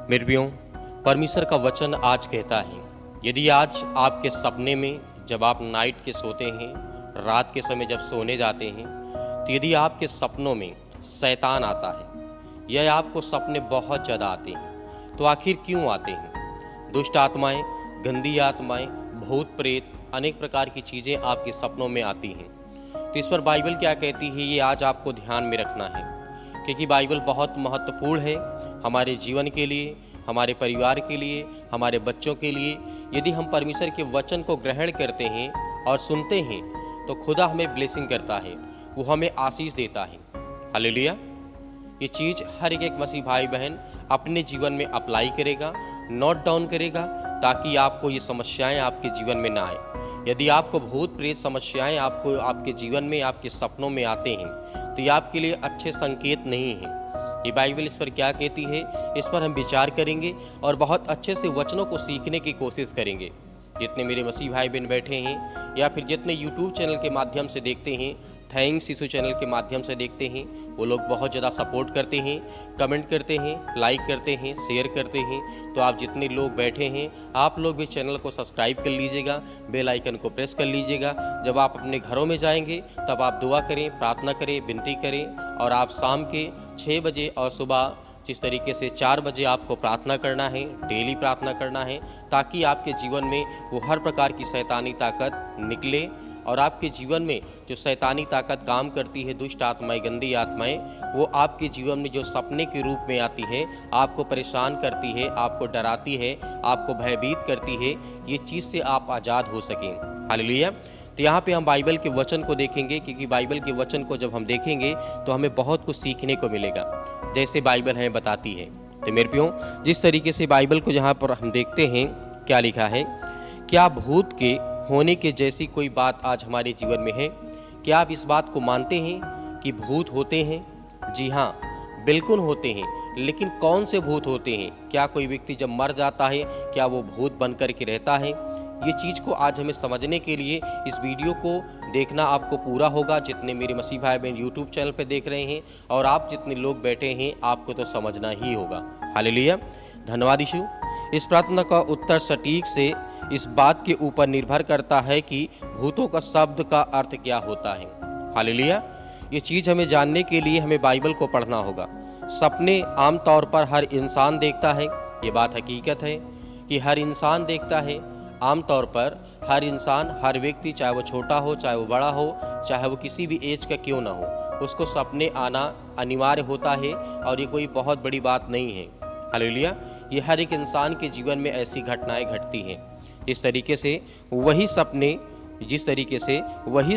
मेरे प्रियो, परमेश्वर का वचन आज कहता है, यदि आज आपके सपने में जब आप नाइट के सोते हैं, रात के समय जब सोने जाते हैं, तो यदि आपके सपनों में शैतान आता है या आपको सपने बहुत ज़्यादा आते हैं, तो आखिर क्यों आते हैं? दुष्ट आत्माएं, गंदी आत्माएं, भूत प्रेत, अनेक प्रकार की चीज़ें आपके सपनों में आती हैं। तो इस पर बाइबल क्या कहती है, ये आज आपको ध्यान में रखना है, क्योंकि बाइबल बहुत महत्वपूर्ण है हमारे जीवन के लिए, हमारे परिवार के लिए, हमारे बच्चों के लिए। यदि हम परमेश्वर के वचन को ग्रहण करते हैं और सुनते हैं, तो खुदा हमें ब्लेसिंग करता है, वो हमें आशीष देता है। हालेलुया। ये चीज़ हर एक मसीह भाई बहन अपने जीवन में अप्लाई करेगा, नोट डाउन करेगा, ताकि आपको ये समस्याएं आपके जीवन में ना आए। यदि आपको भूत प्रेत समस्याएं आपको आपके जीवन में, आपके सपनों में आते हैं, तो ये आपके लिए अच्छे संकेत नहीं हैं। ये बाइबल इस पर क्या कहती है, इस पर हम विचार करेंगे और बहुत अच्छे से वचनों को सीखने की कोशिश करेंगे। जितने मेरे मसीह भाई बहन बैठे हैं या फिर जितने यूट्यूब चैनल के माध्यम से देखते हैं, थैंक्स यीशु चैनल के माध्यम से देखते हैं, वो लोग बहुत ज़्यादा सपोर्ट करते हैं, कमेंट करते हैं, लाइक करते हैं, शेयर करते हैं। तो आप जितने लोग बैठे हैं, आप लोग भी चैनल को सब्सक्राइब कर लीजिएगा, बेल आइकन को प्रेस कर लीजिएगा। जब आप अपने घरों में जाएंगे तब आप दुआ करें, प्रार्थना करें, विनती करें, और आप शाम के 6 बजे और सुबह जिस तरीके से 4 बजे आपको प्रार्थना करना है, डेली प्रार्थना करना है, ताकि आपके जीवन में वो हर प्रकार की शैतानी ताकत निकले और आपके जीवन में जो शैतानी ताकत काम करती है, दुष्ट आत्माएं, गंदी आत्माएं, वो आपके जीवन में जो सपने के रूप में आती है, आपको परेशान करती है, आपको डराती है, आपको भयभीत करती है, ये चीज़ से आप आज़ाद हो सकें। हालेलुया। तो यहाँ पे हम बाइबल के वचन को देखेंगे, क्योंकि बाइबल के वचन को जब हम देखेंगे तो हमें बहुत कुछ सीखने को मिलेगा, जैसे बाइबल हमें बताती है। तो मेरे प्रियो, जिस तरीके से बाइबल को जहाँ पर हम देखते हैं, क्या लिखा है, क्या भूत के होने के जैसी कोई बात आज हमारे जीवन में है? क्या आप इस बात को मानते हैं कि भूत होते हैं? जी हाँ, बिल्कुल होते हैं। लेकिन कौन से भूत होते हैं? क्या कोई व्यक्ति जब मर जाता है, क्या वो भूत बन कर के रहता है? ये चीज़ को आज हमें समझने के लिए इस वीडियो को देखना आपको पूरा होगा। जितने मेरे मसीह भाई बहन यूट्यूब चैनल पे देख रहे हैं और आप जितने लोग बैठे हैं, आपको तो समझना ही होगा। हालेलुया। धन्यवाद यीशु। इस प्रार्थना का उत्तर सटीक से इस बात के ऊपर निर्भर करता है कि भूतों का शब्द का अर्थ क्या होता है। हालेलुया। ये चीज़ हमें जानने के लिए हमें बाइबल को पढ़ना होगा। सपने आमतौर पर हर इंसान देखता है, ये बात हकीकत है कि हर इंसान देखता है। आमतौर पर हर इंसान, हर व्यक्ति, चाहे वो छोटा हो, चाहे वो बड़ा हो, चाहे वो किसी भी एज का क्यों ना हो, उसको सपने आना अनिवार्य होता है और ये कोई बहुत बड़ी बात नहीं है। हालेलुया। ये हर एक इंसान के जीवन में ऐसी घटनाएं घटती हैं। जिस तरीके से वही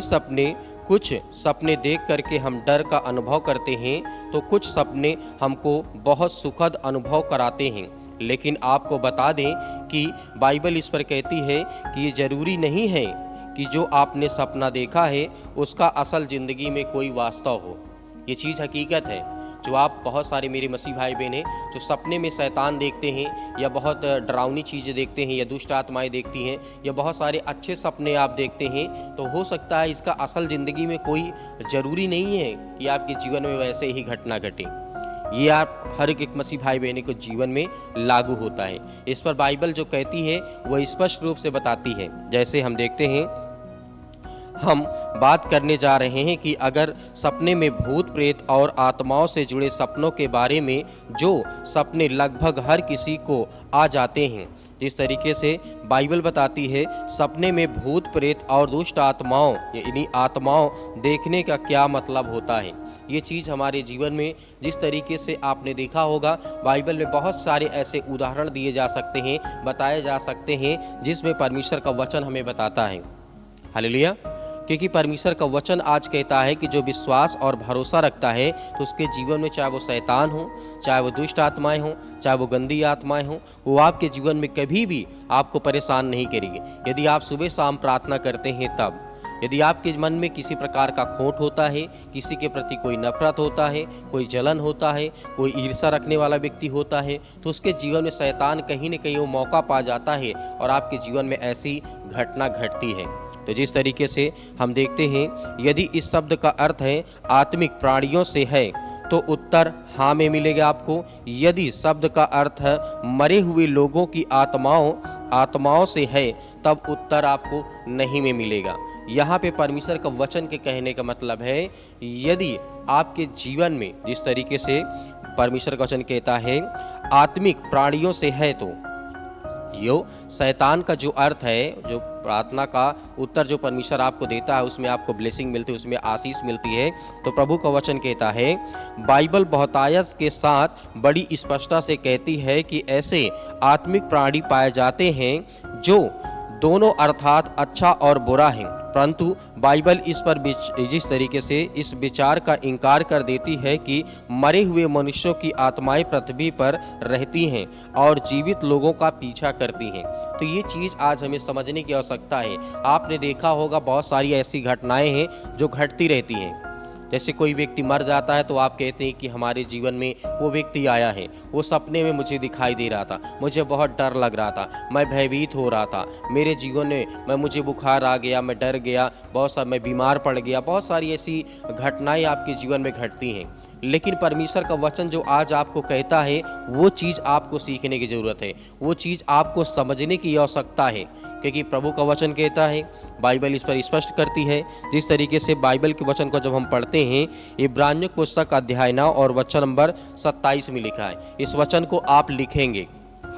सपने कुछ सपने देख करके हम डर का अनुभव करते हैं, तो कुछ सपने हमको बहुत सुखद अनुभव कराते हैं। लेकिन आपको बता दें कि बाइबल इस पर कहती है कि ये ज़रूरी नहीं है कि जो आपने सपना देखा है उसका असल ज़िंदगी में कोई वास्तव हो। ये चीज़ हकीकत है। जो आप बहुत सारे मेरे मसीह भाई बहन हैं जो सपने में शैतान देखते हैं या बहुत डरावनी चीज़ें देखते हैं या दुष्ट आत्माएं देखती हैं या बहुत सारे अच्छे सपने आप देखते हैं, तो हो सकता है इसका असल ज़िंदगी में कोई ज़रूरी नहीं है कि आपके जीवन में वैसे ही घटना घटे। ये आप हर एक मसीह भाई बहनों के जीवन में लागू होता है। इस पर बाइबल जो कहती है वह स्पष्ट रूप से बताती है। जैसे हम देखते हैं, हम बात करने जा रहे हैं कि अगर सपने में भूत प्रेत और आत्माओं से जुड़े सपनों के बारे में, जो सपने लगभग हर किसी को आ जाते हैं। जिस तरीके से बाइबल बताती है, सपने में भूत प्रेत और दुष्ट आत्माओं यानी आत्माओं देखने का क्या मतलब होता है। ये चीज़ हमारे जीवन में जिस तरीके से आपने देखा होगा, बाइबल में बहुत सारे ऐसे उदाहरण दिए जा सकते हैं, बताए जा सकते हैं, जिसमें परमेश्वर का वचन हमें बताता है। हालेलुया। क्योंकि परमेश्वर का वचन आज कहता है कि जो विश्वास और भरोसा रखता है, तो उसके जीवन में चाहे वो शैतान हो, चाहे वो दुष्ट आत्माएं हों, चाहे वो गंदी आत्माएं हों, वो आपके जीवन में कभी भी आपको परेशान नहीं करेगी। यदि आप सुबह शाम प्रार्थना करते हैं तब, यदि आपके मन में किसी प्रकार का खोट होता है, किसी के प्रति कोई नफरत होता है, कोई जलन होता है, कोई ईर्ष्या रखने वाला व्यक्ति होता है, तो उसके जीवन में शैतान कहीं न कहीं वो मौका पा जाता है और आपके जीवन में ऐसी घटना घटती है। तो जिस तरीके से हम देखते हैं, यदि इस शब्द का अर्थ है आत्मिक प्राणियों से है, तो उत्तर हाँ में मिलेगा आपको। यदि शब्द का अर्थ है मरे हुए लोगों की आत्माओं से है, तब उत्तर आपको नहीं में मिलेगा। यहाँ पे परमेश्वर का वचन के कहने का मतलब है, यदि आपके जीवन में जिस तरीके से परमेश्वर का वचन कहता है आत्मिक प्राणियों से है, तो यो शैतान का जो अर्थ है, जो प्रार्थना का उत्तर जो परमेश्वर आपको देता है उसमें आपको ब्लेसिंग मिलती है, उसमें आशीष मिलती है। तो प्रभु का वचन कहता है, बाइबल बहुतायत के साथ बड़ी स्पष्टता से कहती है कि ऐसे आत्मिक प्राणी पाए जाते हैं जो दोनों अर्थात अच्छा और बुरा है, परंतु बाइबल इस पर जिस तरीके से इस विचार का इनकार कर देती है कि मरे हुए मनुष्यों की आत्माएं पृथ्वी पर रहती हैं और जीवित लोगों का पीछा करती हैं। तो ये चीज़ आज हमें समझने की आवश्यकता है। आपने देखा होगा बहुत सारी ऐसी घटनाएं हैं जो घटती रहती हैं। जैसे कोई व्यक्ति मर जाता है तो आप कहते हैं कि हमारे जीवन में वो व्यक्ति आया है, वो सपने में मुझे दिखाई दे रहा था, मुझे बहुत डर लग रहा था, मैं भयभीत हो रहा था, मेरे जीवन में मुझे बुखार आ गया, मैं डर गया, मैं बीमार पड़ गया। बहुत सारी ऐसी घटनाएं आपके जीवन में घटती हैं। लेकिन परमेश्वर का वचन जो आज आपको कहता है वो चीज़ आपको सीखने की ज़रूरत है, वो चीज़ आपको समझने की आवश्यकता है, क्योंकि प्रभु का वचन कहता है, बाइबल इस पर स्पष्ट करती है। जिस तरीके से बाइबल के वचन को जब हम पढ़ते हैं, इब्रानियों पुस्तक अध्याय 9 और वचन नंबर 27 में लिखा है। इस वचन को आप लिखेंगे,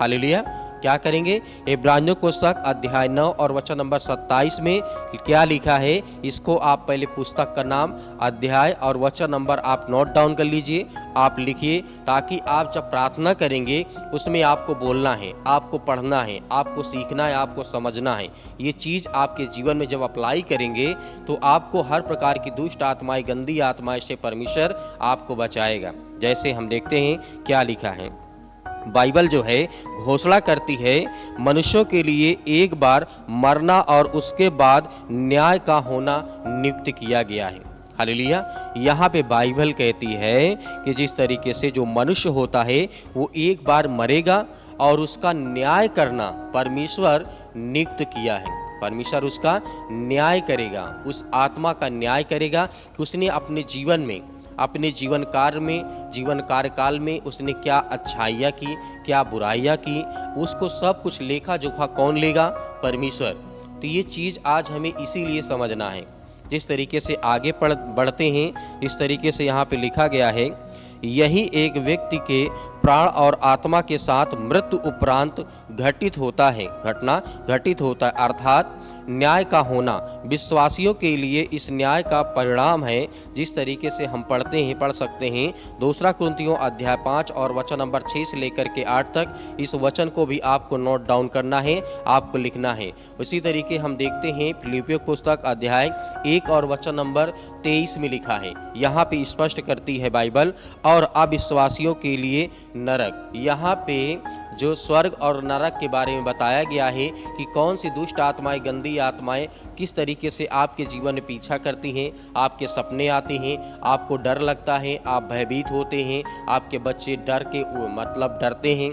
हालेलुया। क्या करेंगे? इब्रानियों पुस्तक अध्याय 9 और वचन नंबर 27 में क्या लिखा है, इसको आप पहले पुस्तक का नाम, अध्याय और वचन नंबर आप नोट डाउन कर लीजिए, आप लिखिए, ताकि आप जब प्रार्थना करेंगे उसमें आपको बोलना है, आपको पढ़ना है, आपको सीखना है, आपको समझना है। ये चीज़ आपके जीवन में जब अप्लाई करेंगे तो आपको हर प्रकार की दुष्ट आत्माएं, गंदी आत्माएं से परमेश्वर आपको बचाएगा। जैसे हम देखते हैं क्या लिखा है, बाइबल जो है घोषणा करती है मनुष्यों के लिए एक बार मरना और उसके बाद न्याय का होना नियुक्त किया गया है। हालेलुया। यहाँ पे बाइबल कहती है कि जिस तरीके से जो मनुष्य होता है वो एक बार मरेगा और उसका न्याय करना परमेश्वर नियुक्त किया है। परमेश्वर उसका न्याय करेगा, उस आत्मा का न्याय करेगा कि उसने अपने जीवन में, अपने जीवन कार्यकाल में उसने क्या अच्छाइयाँ की, क्या बुराइयाँ की, उसको सब कुछ लेखा जोखा कौन लेगा? परमेश्वर। तो ये चीज़ आज हमें इसीलिए समझना है। जिस तरीके से आगे बढ़ते हैं, इस तरीके से यहाँ पे लिखा गया है, यही एक व्यक्ति के प्राण और आत्मा के साथ मृत्यु उपरांत घटित होता है, अर्थात न्याय का होना। विश्वासियों के लिए इस न्याय का परिणाम है। जिस तरीके से हम पढ़ सकते हैं 2 कुरिन्थियों अध्याय 5 और वचन नंबर 6 से लेकर के 8 तक। इस वचन को भी आपको नोट डाउन करना है, आपको लिखना है। उसी तरीके हम देखते हैं फिलिपियों पुस्तक अध्याय 1 और वचन नंबर 23 में लिखा है। यहाँ पे स्पष्ट करती है बाइबल, और अविश्वासियों के लिए नरक। यहाँ पे जो स्वर्ग और नरक के बारे में बताया गया है कि कौन सी दुष्ट आत्माएं, गंदी आत्माएं किस तरीके से आपके जीवन में पीछा करती हैं, आपके सपने आते हैं, आपको डर लगता है, आप भयभीत होते हैं, आपके बच्चे डरते हैं।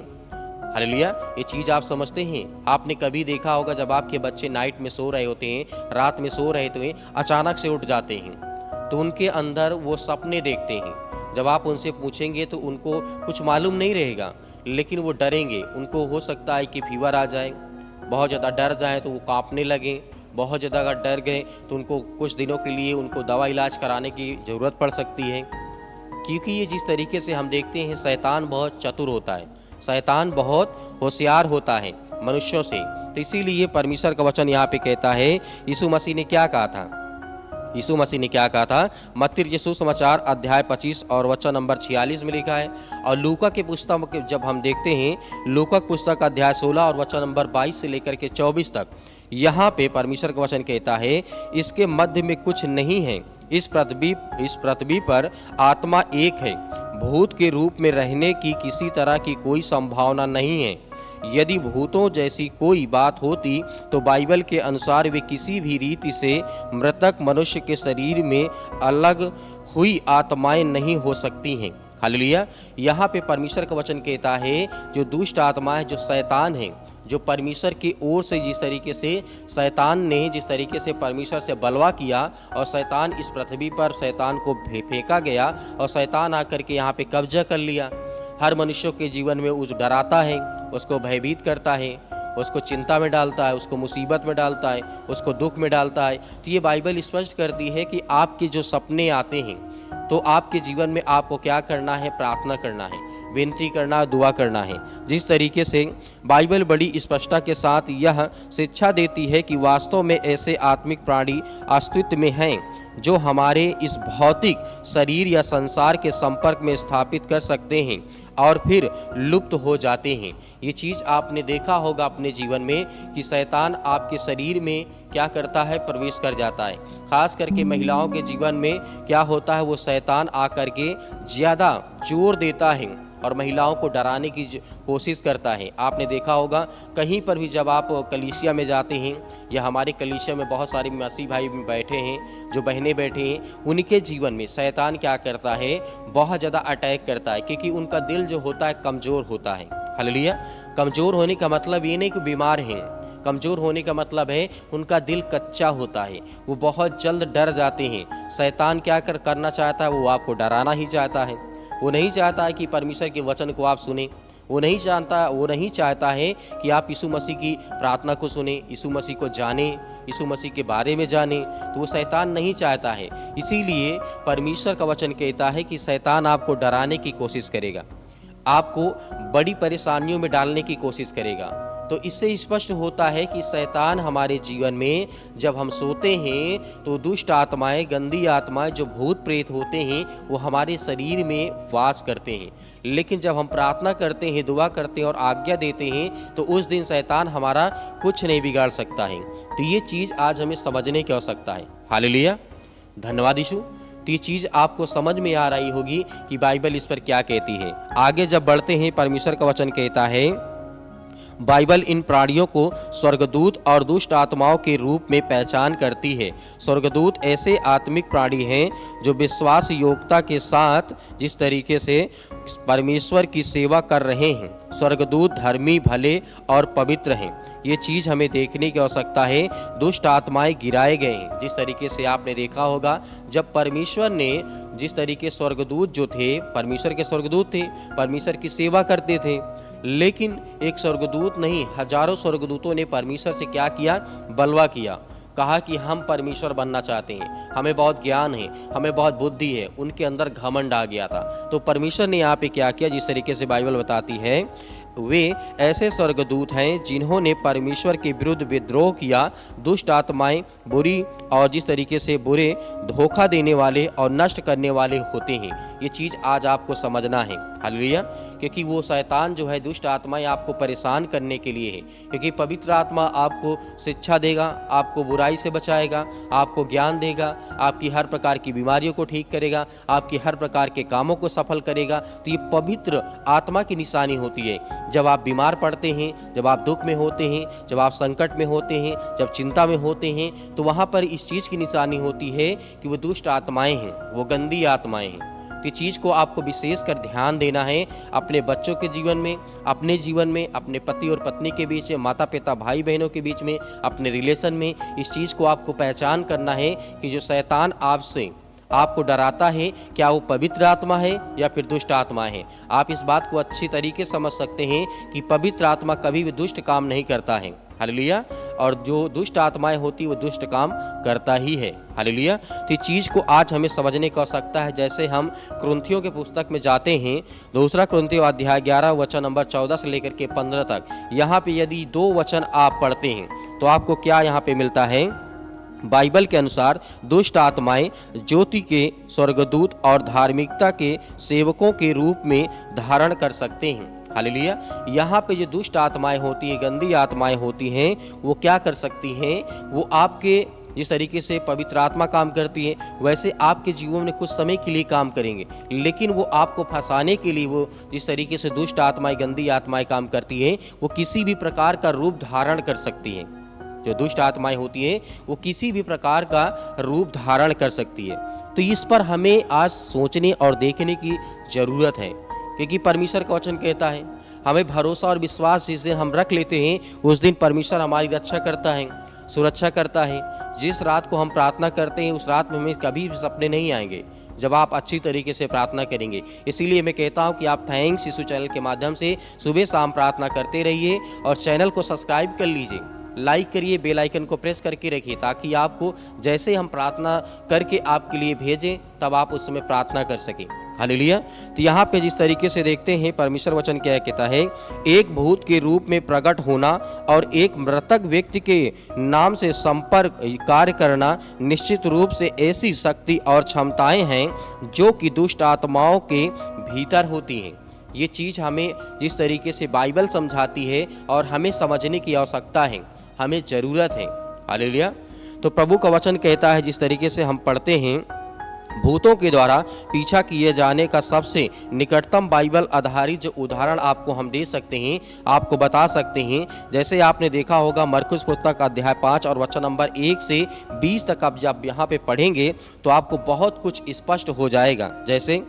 हालेलुया। ये चीज़ आप समझते हैं? आपने कभी देखा होगा जब आपके बच्चे नाइट में सो रहे होते हैं, रात में सो रहे होते हैं, अचानक से उठ जाते हैं तो उनके अंदर वो सपने देखते हैं। जब आप उनसे पूछेंगे तो उनको कुछ मालूम नहीं रहेगा, लेकिन वो डरेंगे। उनको हो सकता है कि फीवर आ जाए, बहुत ज़्यादा डर जाए तो वो कांपने लगें, बहुत ज़्यादा अगर डर गए तो उनको कुछ दिनों के लिए उनको दवा इलाज कराने की ज़रूरत पड़ सकती है। क्योंकि ये जिस तरीके से हम देखते हैं, शैतान बहुत चतुर होता है, शैतान बहुत होशियार होता है मनुष्यों से। तो इसीलिए परमेश्वर का वचन यहाँ पे कहता है, यीशु मसीह ने क्या कहा था? मत्ती यीशु समाचार अध्याय 25 और वचन नंबर 46 में लिखा है। और लूका के पुस्तक जब हम देखते हैं, लूका पुस्तक अध्याय 16 और वचन नंबर 22 से लेकर के 24 तक, यहाँ पे परमेश्वर का वचन कहता है, इसके मध्य में कुछ नहीं है, इस पृथ्वी पर आत्मा एक है, भूत के रूप में रहने की किसी तरह की कोई संभावना नहीं है। यदि भूतों जैसी कोई बात होती तो बाइबल के अनुसार वे किसी भी रीति से मृतक मनुष्य के शरीर में अलग हुई आत्माएं नहीं हो सकती हैं। हालेलुया। यहाँ पे परमेश्वर का वचन कहता है, जो दुष्ट आत्मा है, जो शैतान है, जो परमेश्वर की ओर से जिस तरीके से शैतान ने जिस तरीके से परमेश्वर से बलवा किया और शैतान इस पृथ्वी पर शैतान को फेंका गया और शैतान आकर के यहाँ पे कब्जा कर लिया। हर मनुष्य के जीवन में उस डराता है, उसको भयभीत करता है, उसको चिंता में डालता है, उसको मुसीबत में डालता है, उसको दुख में डालता है। तो ये बाइबल स्पष्ट करती है कि आपके जो सपने आते हैं तो आपके जीवन में आपको क्या करना है, प्रार्थना करना है, विनती करना, दुआ करना है। जिस तरीके से बाइबल बड़ी स्पष्टता के साथ यह शिक्षा देती है कि वास्तव में ऐसे आत्मिक प्राणी अस्तित्व में हैं जो हमारे इस भौतिक शरीर या संसार के संपर्क में स्थापित कर सकते हैं और फिर लुप्त हो जाते हैं। ये चीज़ आपने देखा होगा अपने जीवन में कि शैतान आपके शरीर में क्या करता है, प्रवेश कर जाता है। खास करके महिलाओं के जीवन में क्या होता है, वो शैतान आकर के ज़्यादा जोर देता है और महिलाओं को डराने की कोशिश करता है। आपने देखा होगा कहीं पर भी जब आप कलीसिया में जाते हैं या हमारे कलीसिया में बहुत सारे मसीह भाई बैठे हैं, जो बहनें बैठे हैं, उनके जीवन में शैतान क्या करता है, बहुत ज़्यादा अटैक करता है, क्योंकि उनका दिल जो होता है कमज़ोर होता है। हालेलुया। कमज़ोर होने का मतलब ये नहीं कि बीमार हैं, कमज़ोर होने का मतलब है उनका दिल कच्चा होता है, वो बहुत जल्द डर जाते हैं। शैतान क्या करना चाहता है, वो आपको डराना ही चाहता है। वो नहीं चाहता है कि परमेश्वर के वचन को आप सुने, वो नहीं चाहता है कि आप यीशु मसीह की प्रार्थना को सुने, यीशु मसीह को जाने, यीशु मसीह के बारे में जाने। तो वो शैतान नहीं चाहता है। इसीलिए परमेश्वर का वचन कहता है कि शैतान आपको डराने की कोशिश करेगा, आपको बड़ी परेशानियों में डालने की कोशिश करेगा। तो इससे स्पष्ट होता है कि शैतान हमारे जीवन में जब हम सोते हैं तो दुष्ट आत्माएं, गंदी आत्माएं, जो भूत प्रेत होते हैं, वो हमारे शरीर में वास करते हैं। लेकिन जब हम प्रार्थना करते हैं, दुआ करते हैं और आज्ञा देते हैं तो उस दिन शैतान हमारा कुछ नहीं बिगाड़ सकता है। तो ये चीज़ आज हमें समझने की आवश्यकता है। हालेलुया, धन्यवाद यीशु। तो ये चीज़ आपको समझ में आ रही होगी कि बाइबल इस पर क्या कहती है। आगे जब बढ़ते हैं, परमेश्वर का वचन कहता है, बाइबल इन प्राणियों को स्वर्गदूत और दुष्ट आत्माओं के रूप में पहचान करती है। स्वर्गदूत ऐसे आत्मिक प्राणी हैं जो विश्वास योग्यता के साथ जिस तरीके से परमेश्वर की सेवा कर रहे हैं। स्वर्गदूत धर्मी, भले और पवित्र हैं। ये चीज़ हमें देखने की आवश्यकता है। दुष्ट आत्माएं गिराए गए हैं। जिस तरीके से आपने देखा होगा जब परमेश्वर ने जिस तरीके स्वर्गदूत जो थे, परमेश्वर के स्वर्गदूत थे, परमेश्वर की सेवा करते थे, लेकिन एक स्वर्गदूत नहीं, हजारों स्वर्गदूतों ने परमेश्वर से क्या किया, बलवा किया। कहा कि हम परमेश्वर बनना चाहते हैं, हमें बहुत ज्ञान है, हमें बहुत बुद्धि है। उनके अंदर घमंड आ गया था। तो परमेश्वर ने यहाँ पे क्या किया, जिस तरीके से बाइबल बताती है, वे ऐसे स्वर्गदूत हैं जिन्होंने परमेश्वर के विरुद्ध विद्रोह किया। दुष्ट आत्माएं बुरी और जिस तरीके से बुरे, धोखा देने वाले और नष्ट करने वाले होते हैं। ये चीज़ आज आपको समझना है। हालेलुया। क्योंकि वो शैतान जो है, दुष्ट आत्माएं आपको परेशान करने के लिए है। क्योंकि पवित्र आत्मा आपको शिक्षा देगा, आपको बुराई से बचाएगा, आपको ज्ञान देगा, आपकी हर प्रकार की बीमारियों को ठीक करेगा, आपकी हर प्रकार के कामों को सफल करेगा। तो ये पवित्र आत्मा की निशानी होती है। जब आप बीमार पड़ते हैं, जब आप दुख में होते हैं, जब आप संकट में होते हैं, जब चिंता में होते हैं, तो वहाँ पर इस चीज़ की निशानी होती है कि वो दुष्ट आत्माएं हैं, वो गंदी आत्माएं हैं। तो इस चीज़ को आपको विशेष कर ध्यान देना है अपने बच्चों के जीवन में, अपने जीवन में, अपने पति और पत्नी के बीच में, माता पिता भाई बहनों के बीच में, अपने रिलेशन में। इस चीज़ को आपको पहचान करना है कि जो शैतान आपको डराता है, क्या वो पवित्र आत्मा है या फिर दुष्ट आत्मा है। आप इस बात को अच्छी तरीके से समझ सकते हैं कि पवित्र आत्मा कभी भी दुष्ट काम नहीं करता है। हालेलुया। और जो दुष्ट आत्माएं होती वो दुष्ट काम करता ही है। हालेलुया। तो इस चीज़ को आज हमें समझने की आवश्यकता है। जैसे हम कुरिन्थियों के पुस्तक में जाते हैं, दूसरा कुरिन्थियों अध्याय 11 वचन नंबर 14 से लेकर के 15 तक, यहाँ पे यदि 2 वचन आप पढ़ते हैं तो आपको क्या यहाँ पे मिलता है। बाइबल के अनुसार दुष्ट आत्माएं ज्योति के स्वर्गदूत और धार्मिकता के सेवकों के रूप में धारण कर सकते हैं। हालेलुया। यहाँ पे जो दुष्ट आत्माएं होती हैं, गंदी आत्माएं होती हैं, वो क्या कर सकती हैं, वो आपके जिस तरीके से पवित्र आत्मा काम करती है वैसे आपके जीवन में कुछ समय के लिए काम करेंगे, लेकिन वो आपको फंसाने के लिए, वो जिस तरीके से दुष्ट आत्माएं, गंदी आत्माएं काम करती हैं, वो किसी भी प्रकार का रूप धारण कर सकती हैं। जो दुष्ट आत्माएं होती है वो किसी भी प्रकार का रूप धारण कर सकती है। तो इस पर हमें आज सोचने और देखने की ज़रूरत है, क्योंकि परमेश्वर का वचन कहता है हमें भरोसा और विश्वास जिस दिन हम रख लेते हैं, उस दिन परमेश्वर हमारी रक्षा करता है, सुरक्षा करता है। जिस रात को हम प्रार्थना करते हैं, उस रात में हमें कभी भी सपने नहीं आएंगे जब आप अच्छी तरीके से प्रार्थना करेंगे। इसीलिए मैं कहता हूं कि आप थैंक्स यीशु चैनल के माध्यम से सुबह शाम प्रार्थना करते रहिए और चैनल को सब्सक्राइब कर लीजिए, लाइक करिए, बेल आइकन को प्रेस करके रखिए, ताकि आपको जैसे हम प्रार्थना करके आपके लिए भेजें तब आप उस समय प्रार्थना कर सकें। हालेलुया। तो यहाँ पे जिस तरीके से देखते हैं, परमेश्वर वचन क्या कहता है, एक भूत के रूप में प्रकट होना और एक मृतक व्यक्ति के नाम से संपर्क कार्य करना निश्चित रूप से ऐसी शक्ति और क्षमताएं हैं जो कि दुष्ट आत्माओं के भीतर होती हैं। ये चीज़ हमें जिस तरीके से बाइबल समझाती है और हमें समझने की आवश्यकता है, हमें ज़रूरत है। हालेलुया। तो प्रभु का वचन कहता है, जिस तरीके से हम पढ़ते हैं, भूतों के द्वारा पीछा किए जाने का सबसे निकटतम बाइबल आधारित जो उदाहरण आपको हम दे सकते हैं, आपको बता सकते हैं, जैसे आपने देखा होगा मरकुस पुस्तक अध्याय 5 और वचन नंबर 1 से 20 तक आप जब यहाँ पे पढ़ेंगे तो आपको बहुत कुछ स्पष्ट हो जाएगा। जैसे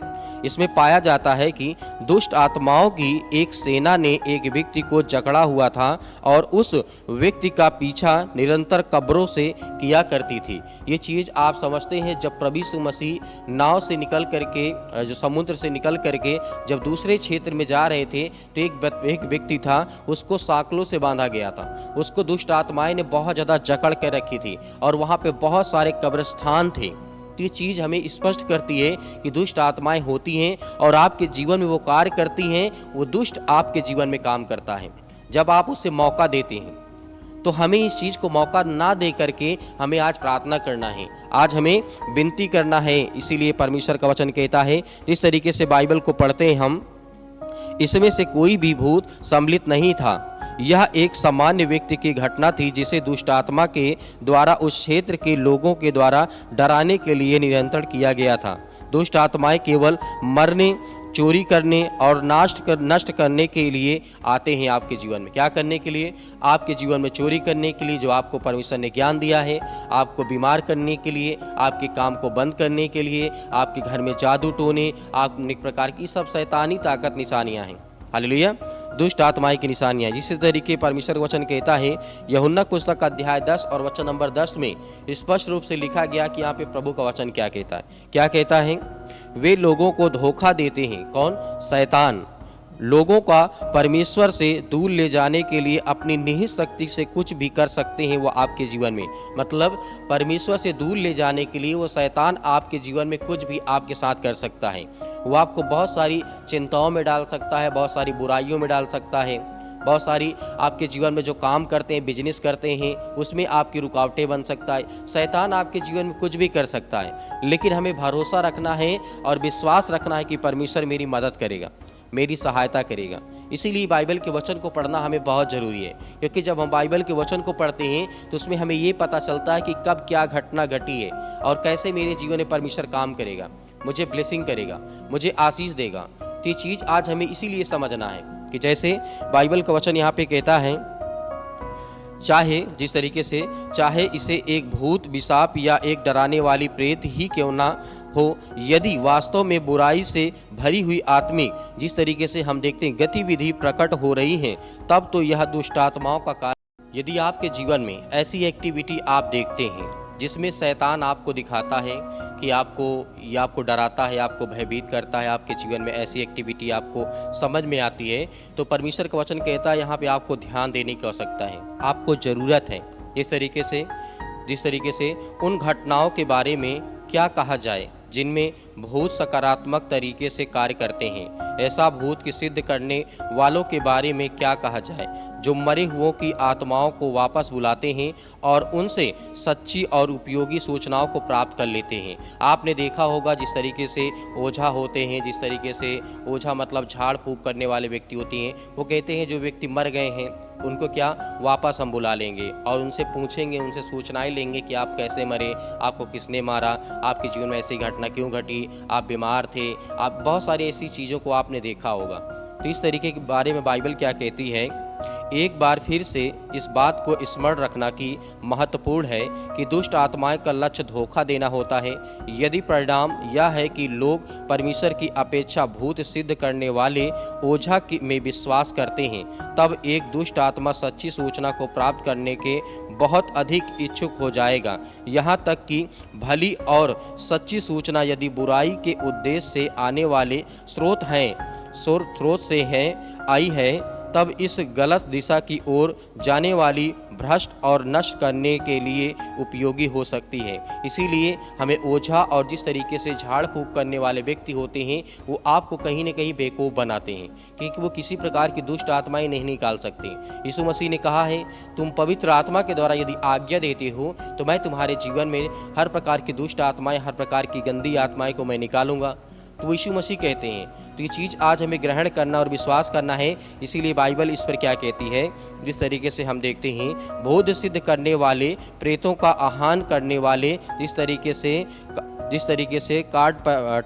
इसमें पाया जाता है कि दुष्ट आत्माओं की एक सेना ने एक व्यक्ति को जकड़ा हुआ था और उस व्यक्ति का पीछा निरंतर कब्रों से किया करती थी। ये चीज़ आप समझते हैं, जब प्रभु यीशु मसीह नाव से निकल करके, जो समुद्र से निकल करके जब दूसरे क्षेत्र में जा रहे थे, तो एक व्यक्ति था, उसको साकलों से बांधा गया था। उसको दुष्ट आत्माएं ने बहुत ज़्यादा जकड़ कर रखी थी और वहाँ पे बहुत सारे कब्रिस्तान थे। तो ये चीज़ हमें स्पष्ट करती है कि दुष्ट आत्माएं होती हैं और आपके जीवन में वो कार्य करती हैं। वो दुष्ट आपके जीवन में काम करता है जब आप उसे मौका देते हैं। तो हमें इस चीज़ को मौका ना दे करके हमें आज प्रार्थना करना है, आज हमें विनती करना है। इसीलिए परमेश्वर का वचन कहता है, जिस तरीके से बाइबल को पढ़ते हैं हम, इसमें से कोई भी भूत सम्मिलित नहीं था। यह एक सामान्य व्यक्ति की घटना थी जिसे दुष्ट आत्मा के द्वारा उस क्षेत्र के लोगों के द्वारा डराने के लिए नियंत्रण किया गया था। दुष्ट आत्माएं केवल मरने, चोरी करने और नष्ट करने के लिए आते हैं आपके जीवन में। क्या करने के लिए? आपके जीवन में चोरी करने के लिए, जो आपको परमेश्वर ने ज्ञान दिया है, आपको बीमार करने के लिए, आपके काम को बंद करने के लिए, आपके घर में जादू टोने, आप अनेक प्रकार की सब शैतानी ताकत निशानियां हैं। हालेलुया। दुष्ट आत्माएं की निशानियां। जिस तरीके परमेश्वर वचन कहता है, यूहन्ना पुस्तक अध्याय 10 और वचन नंबर 10 में स्पष्ट रूप से लिखा गया कि यहाँ पे प्रभु का वचन क्या कहता है। क्या कहता है? वे लोगों को धोखा देते हैं। कौन? शैतान। लोगों का परमेश्वर से दूर ले जाने के लिए अपनी निहित शक्ति से कुछ भी कर सकते हैं वो आपके जीवन में। मतलब परमेश्वर से दूर ले जाने के लिए वो शैतान आपके जीवन में कुछ भी आपके साथ कर सकता है। वो आपको बहुत सारी चिंताओं में डाल सकता है, बहुत सारी बुराइयों में डाल सकता है, बहुत सारी आपके जीवन में जो काम करते हैं, बिजनेस करते हैं, उसमें आपकी रुकावटें बन सकता है। शैतान आपके जीवन में कुछ भी कर सकता है, लेकिन हमें भरोसा रखना है और विश्वास रखना है कि परमेश्वर मेरी मदद करेगा, मेरी सहायता करेगा। इसीलिए बाइबल के वचन को पढ़ना हमें बहुत ज़रूरी है, क्योंकि जब हम बाइबल के वचन को पढ़ते हैं तो उसमें हमें ये पता चलता है कि कब क्या घटना घटी है और कैसे मेरे जीवन में परमेश्वर काम करेगा, मुझे ब्लेसिंग करेगा, मुझे आशीष देगा। तो ये चीज़ आज हमें इसीलिए समझना है कि जैसे बाइबल का वचन यहाँ पे कहता है, चाहे जिस तरीके से, चाहे इसे एक भूत, विशाप या एक डराने वाली प्रेत ही क्यों ना हो, यदि वास्तव में बुराई से भरी हुई आत्मिक जिस तरीके से हम देखते हैं गतिविधि प्रकट हो रही हैं, तब तो यह दुष्ट आत्माओं का कार्य। यदि आपके जीवन में ऐसी एक्टिविटी आप देखते हैं जिसमें शैतान आपको दिखाता है कि आपको डराता है, आपको भयभीत करता है, आपके जीवन में ऐसी एक्टिविटी आपको समझ में आती है, तो परमेश्वर का वचन कहता है यहाँ पे आपको ध्यान देने की आवश्यकता है, आपको ज़रूरत है। जिस तरीके से उन घटनाओं के बारे में क्या कहा जाए जिनमें भूत सकारात्मक तरीके से कार्य करते हैं, ऐसा भूत की सिद्ध करने वालों के बारे में क्या कहा जाए जो मरे हुओं की आत्माओं को वापस बुलाते हैं और उनसे सच्ची और उपयोगी सूचनाओं को प्राप्त कर लेते हैं। आपने देखा होगा जिस तरीके से ओझा होते हैं, जिस तरीके से ओझा मतलब झाड़ फूंक करने वाले व्यक्ति होते हैं, वो कहते हैं जो व्यक्ति मर गए हैं उनको क्या वापस हम बुला लेंगे और उनसे पूछेंगे, उनसे सूचनाएं लेंगे कि आप कैसे मरे, आपको किसने मारा, आपके जीवन में ऐसी घटना क्यों घटी, आप बीमार थे, आप बहुत सारी ऐसी चीज़ों को आपने देखा होगा। तो इस तरीके के बारे में बाइबल क्या कहती है, एक बार फिर से इस बात को स्मरण रखना कि महत्वपूर्ण है कि दुष्ट आत्माएं का लक्ष्य धोखा देना होता है। यदि परिणाम यह है कि लोग परमेश्वर की अपेक्षा भूत सिद्ध करने वाले ओझा में विश्वास करते हैं, तब एक दुष्ट आत्मा सच्ची सूचना को प्राप्त करने के बहुत अधिक इच्छुक हो जाएगा। यहाँ तक कि भली और सच्ची सूचना यदि बुराई के उद्देश्य से आने वाले स्रोत से आई है, तब इस गलत दिशा की ओर जाने वाली भ्रष्ट और नष्ट करने के लिए उपयोगी हो सकती है। इसीलिए हमें ओझा और जिस तरीके से झाड़ फूंक करने वाले व्यक्ति होते हैं, वो आपको कहीं न कहीं बेवकूफ़ बनाते हैं, क्योंकि वो किसी प्रकार की दुष्ट आत्माएं नहीं निकाल सकते। यीशु मसीह ने कहा है, तुम पवित्र आत्मा के द्वारा यदि आज्ञा देते हो तो मैं तुम्हारे जीवन में हर प्रकार की दुष्ट आत्माएं, हर प्रकार की गंदी आत्माएं को मैं निकालूंगा। तो यीशु मसीह कहते हैं। तो ये चीज़ आज हमें ग्रहण करना और विश्वास करना है। इसीलिए बाइबल इस पर क्या कहती है, जिस तरीके से हम देखते हैं, बोध सिद्ध करने वाले, प्रेतों का आह्वान करने वाले, जिस तरीके से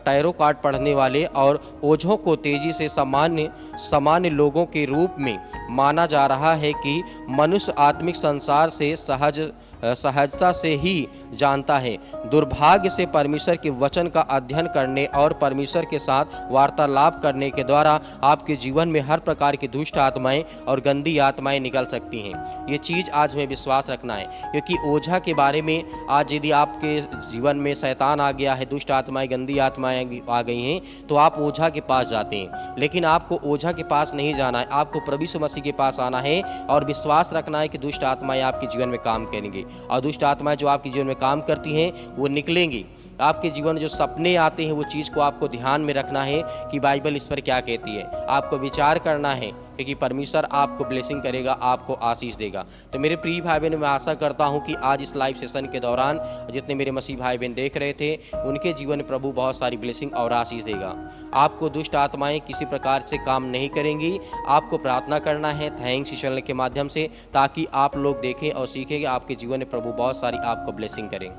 टैरो कार्ड पढ़ने वाले और ओझों को तेजी से सामान्य लोगों के रूप में माना जा रहा है कि मनुष्य आत्मिक संसार से सहजता से ही जानता है। दुर्भाग्य से परमेश्वर के वचन का अध्ययन करने और परमेश्वर के साथ वार्तालाप करने के द्वारा आपके जीवन में हर प्रकार की दुष्ट आत्माएं और गंदी आत्माएं निकल सकती हैं। ये चीज़ आज हमें विश्वास रखना है, क्योंकि ओझा के बारे में आज यदि आपके जीवन में शैतान आ गया है, दुष्ट आत्माएं, गंदी आत्माएं आ गई हैं, तो आप ओझा के पास जाते हैं। लेकिन आपको ओझा के पास नहीं जाना है, आपको प्रभु यीशु मसीह के पास आना है और विश्वास रखना है कि दुष्ट आत्माएं आपके जीवन में काम करेंगी। और दुष्ट आत्माएं जो आपके जीवन में काम करती हैं वो निकलेंगी। आपके जीवन में जो सपने आते हैं वो चीज़ को आपको ध्यान में रखना है कि बाइबल इस पर क्या कहती है। आपको विचार करना है, क्योंकि परमेश्वर आपको ब्लेसिंग करेगा, आपको आशीष देगा। तो मेरे प्रिय भाई बहन, मैं आशा करता हूं कि आज इस लाइव सेशन के दौरान जितने मेरे मसीह भाई बहन देख रहे थे, उनके जीवन में प्रभु बहुत सारी ब्लेसिंग और आशीष देगा। आपको दुष्ट आत्माएं किसी प्रकार से काम नहीं करेंगी। आपको प्रार्थना करना है थैंक्स चैनल के माध्यम से, ताकि आप लोग देखें और सीखें कि आपके जीवन में प्रभु बहुत सारी आपको ब्लेसिंग करें।